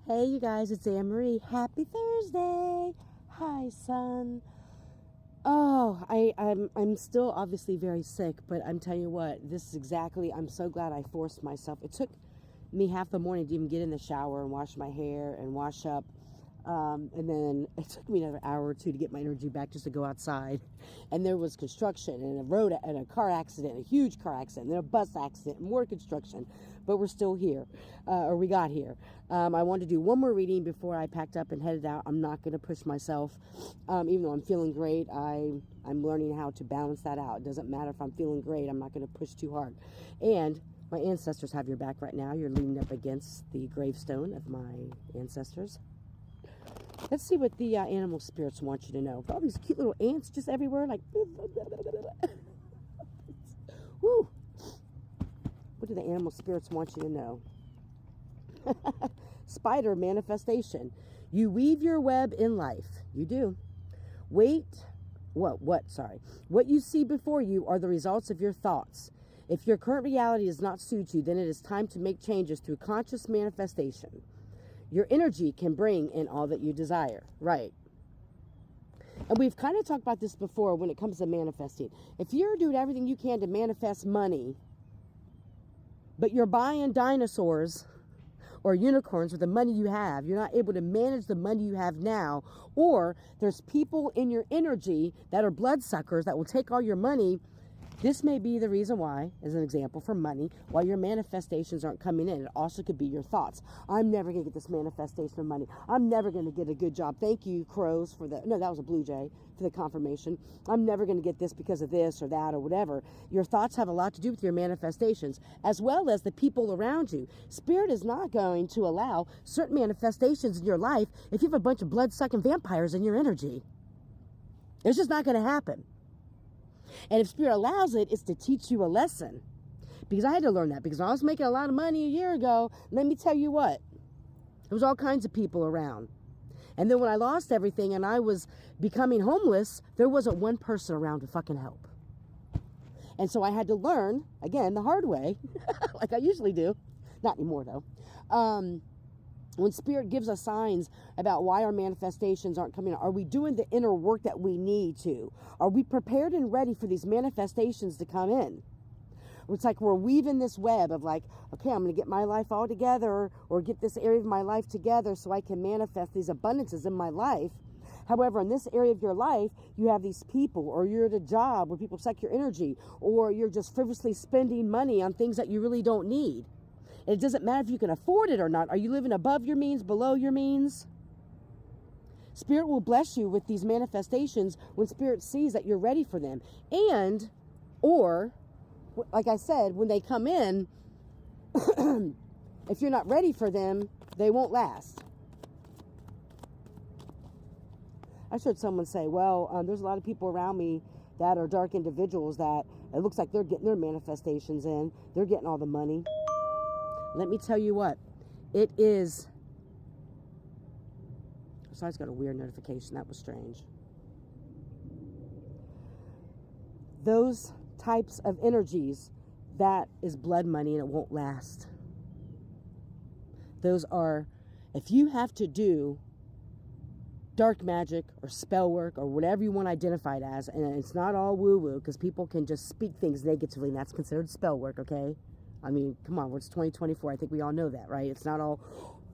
Hey, you guys, it's Anne Marie. Happy Thursday. Hi, son. Oh, I'm still obviously very sick, but I'm telling you what, this is exactly, I'm so glad I forced myself. It took me half the morning to even get in the shower and wash my hair and wash up. And then it took me another hour or two to get my energy back just to go outside. And there was construction and a road and a car accident, a huge car accident, and then a bus accident, and more construction. But we're still here, or we got here. I wanted to do one more reading before I packed up and headed out. I'm not going to push myself, even though I'm feeling great. I'm learning how to balance that out. It doesn't matter if I'm feeling great. I'm not going to push too hard. And my ancestors have your back right now. You're leaning up against the gravestone of my ancestors. Let's see what the animal spirits want you to know. All these cute little ants just everywhere, like, woo. What do the animal spirits want you to know? Spider manifestation. You weave your web in life. You do. What you see before you are the results of your thoughts. If your current reality does not suit you, then it is time to make changes through conscious manifestation. Your energy can bring in all that you desire. Right. And we've kind of talked about this before when it comes to manifesting. If you're doing everything you can to manifest money, but you're buying dinosaurs or unicorns with the money you have, you're not able to manage the money you have now, or there's people in your energy that are bloodsuckers that will take all your money. This may be the reason why, as an example for money, why your manifestations aren't coming in. It also could be your thoughts. I'm never going to get this manifestation of money. I'm never going to get a good job. Thank you, crows, for the... No, that was a blue jay, for the confirmation. I'm never going to get this because of this or that or whatever. Your thoughts have a lot to do with your manifestations, as well as the people around you. Spirit is not going to allow certain manifestations in your life if you have a bunch of blood-sucking vampires in your energy. It's just not going to happen. And if Spirit allows it, it's to teach you a lesson. Because I had to learn that. Because I was making a lot of money a year ago. Let me tell you what. There was all kinds of people around. And then when I lost everything and I was becoming homeless, there wasn't one person around to fucking help. And so I had to learn, again, the hard way. Like I usually do. Not anymore, though. When Spirit gives us signs about why our manifestations aren't coming out, are we doing the inner work that we need to? Are we prepared and ready for these manifestations to come in? It's like we're weaving this web of like, okay, I'm going to get my life all together or get this area of my life together so I can manifest these abundances in my life. However, in this area of your life, you have these people, or you're at a job where people suck your energy, or you're just frivolously spending money on things that you really don't need. And it doesn't matter if you can afford it or not. Are you living above your means, below your means? Spirit will bless you with these manifestations when Spirit sees that you're ready for them. And, or, like I said, when they come in, if you're not ready for them, they won't last. I heard someone say, well, there's a lot of people around me that are dark individuals that it looks like they're getting their manifestations in. They're getting all the money. Let me tell you what, it is... So I just got a weird notification. That was strange. Those types of energies, that is blood money and it won't last. Those are, if you have to do dark magic or spell work or whatever you want to identify it as, and it's not all woo-woo because people can just speak things negatively and that's considered spell work, okay? I mean, come on, it's 2024. I think we all know that, right? It's not all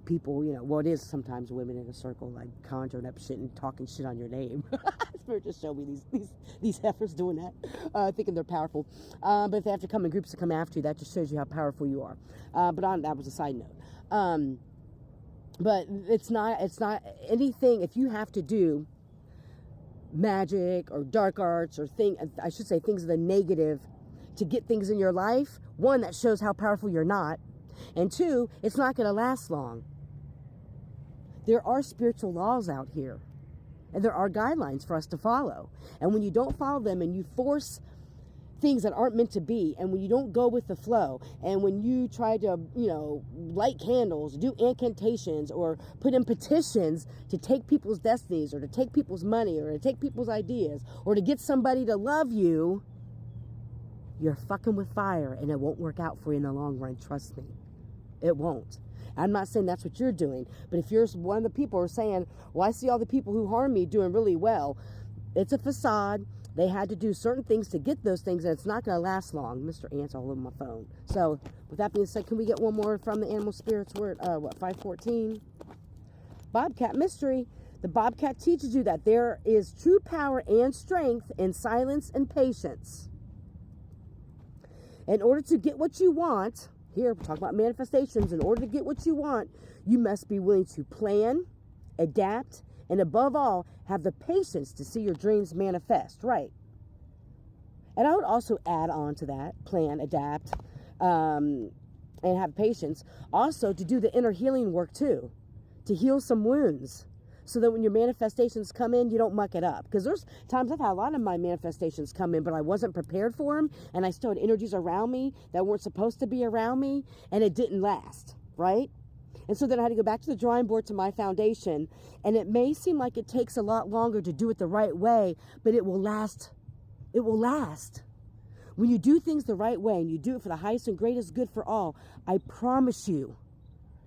people, well, it is sometimes women in a circle, like conjuring up shit and talking shit on your name. Spirit just showed me these heifers doing that, thinking they're powerful. But if they have to come in groups to come after you, that just shows you how powerful you are. That was a side note. But it's not anything. If you have to do magic or dark arts or things of the negative to get things in your life, one, that shows how powerful you're not, and two, it's not going to last long. There are spiritual laws out here, and there are guidelines for us to follow. And when you don't follow them and you force things that aren't meant to be, and when you don't go with the flow, and when you try to, light candles, do incantations, or put in petitions to take people's destinies, or to take people's money, or to take people's ideas, or to get somebody to love you, you're fucking with fire, and it won't work out for you in the long run. Trust me. It won't. I'm not saying that's what you're doing, but if you're one of the people who are saying, well, I see all the people who harm me doing really well, it's a facade. They had to do certain things to get those things, and it's not going to last long. Mr. Ant's all over my phone. So, with that being said, can we get one more from the Animal Spirits? We're at, 514? Bobcat Mystery. The Bobcat teaches you that there is true power and strength in silence and patience. In order to get what you want, here, we're talking about manifestations. In order to get what you want, you must be willing to plan, adapt, and above all, have the patience to see your dreams manifest, right? And I would also add on to that, plan, adapt, and have patience. Also, to do the inner healing work too, to heal some wounds, so that when your manifestations come in, you don't muck it up. Because there's times I've had a lot of my manifestations come in, but I wasn't prepared for them, and I still had energies around me that weren't supposed to be around me, and it didn't last, right? And so then I had to go back to the drawing board, to my foundation, and it may seem like it takes a lot longer to do it the right way, but it will last. It will last. When you do things the right way, and you do it for the highest and greatest good for all, I promise you,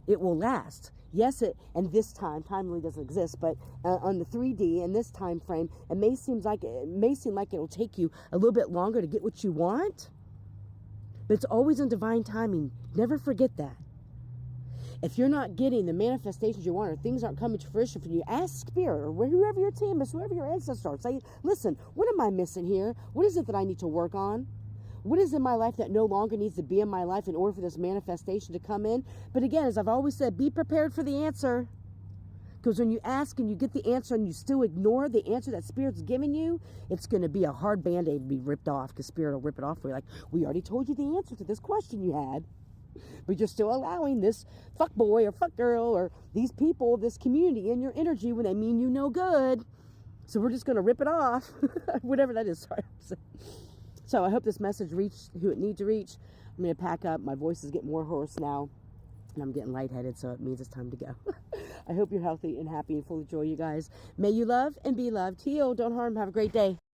it will last. Yes, and this time really doesn't exist, but on the 3D in this time frame, it may seem like it'll take you a little bit longer to get what you want, but it's always in divine timing. Never forget that. If you're not getting the manifestations you want, or things aren't coming to fruition for you, ask Spirit, or whoever your team is, whoever your ancestors are. Say, listen, what am I missing here? What is it that I need to work on? What is in my life that no longer needs to be in my life in order for this manifestation to come in? But again, as I've always said, be prepared for the answer. Because when you ask and you get the answer and you still ignore the answer that Spirit's giving you, it's going to be a hard Band-Aid to be ripped off, because Spirit will rip it off for you. Like, we already told you the answer to this question you had, but you're still allowing this fuck boy or fuck girl or these people, this community in your energy when they mean you no good. So we're just going to rip it off. Whatever that is. Sorry. So I hope this message reached who it needs to reach. I'm going to pack up. My voice is getting more hoarse now, and I'm getting lightheaded, so it means it's time to go. I hope you're healthy and happy and full of joy, you guys. May you love and be loved. Heal, don't harm. Have a great day.